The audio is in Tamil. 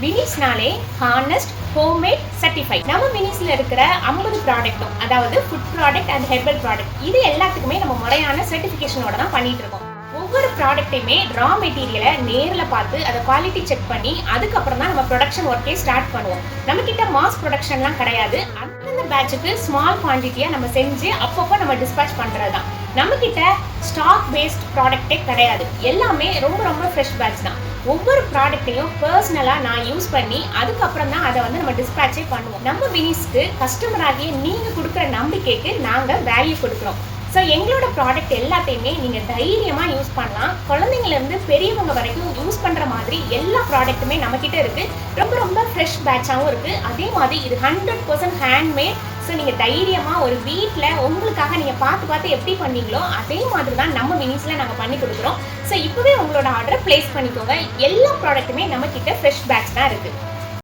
வினிஸ்னாலே ஹானஸ்ட் ஹோம்மேட் சர்டிஃபைட். நம்ம வினிஸ்ல இருக்கிற 50 ப்ராடக்ட்டும், அதாவது food product and herbal product, இது எல்லாத்துக்குமே நம்ம முறையான சர்டிஃபிகேஷனோட தான் பண்ணிட்டு இருக்கோம். ஒவ்வொரு ப்ராடக்ட்டையுமே ரா மெட்டீரியலை நேரில் பார்த்து அதை குவாலிட்டி செக் பண்ணி அதுக்கப்புறம் தான் நம்ம ப்ரொடக்ஷன் ஒர்க்கே ஸ்டார்ட் பண்ணுவோம். நம்ம கிட்ட மாஸ் ப்ரொடக்ஷன்லாம் கிடையாது. அந்தந்த பேட்சுக்கு ஸ்மால் குவான்டிட்டியாக நம்ம செஞ்சு அப்பப்போ நம்ம டிஸ்பேச் பண்ணுறது தான். நம்ம கிட்ட ஸ்டாக் பேஸ்ட் ப்ராடக்டே கிடையாது. எல்லாமே ரொம்ப ரொம்ப ஃப்ரெஷ் பேட்ச் தான். ஒவ்வொரு ப்ராடக்ட்டையும் பர்சனலாக நான் யூஸ் பண்ணி அதுக்கப்புறம் தான் அதை நம்ம டிஸ்பேச்சே பண்ணுவோம். நம்ம வினிஸ்க்கு கஸ்டமராகிய நீங்கள் கொடுக்குற நம்பிக்கைக்கு நாங்கள் வேல்யூ கொடுக்குறோம். ஸோ எங்களோட ப்ராடக்ட் எல்லாத்தையுமே நீங்கள் தைரியமாக யூஸ் பண்ணலாம். குழந்தைங்கலேருந்து பெரியவங்க வரைக்கும் யூஸ் பண்ணுற மாதிரி எல்லா ப்ராடக்ட்டுமே நம்மக்கிட்ட இருக்குது. ரொம்ப ரொம்ப ஃப்ரெஷ் பேட்சாகவும் இருக்குது. அதே மாதிரி இது 100% ஹேண்ட்மேட். ஸோ நீங்கள் தைரியமாக ஒரு வீட்டில் உங்களுக்காக நீங்கள் பார்த்து எப்படி பண்ணீங்களோ அதே மாதிரி தான் நம்ம வினிஸில் நாங்கள் பண்ணி கொடுக்குறோம். ஸோ இப்போவே உங்களோட ஆர்டரை ப்ளேஸ் பண்ணிக்கோங்க. எல்லா ப்ராடக்ட்டுமே நம்மக்கிட்ட ஃப்ரெஷ் பேட்ச் தான் இருக்குது.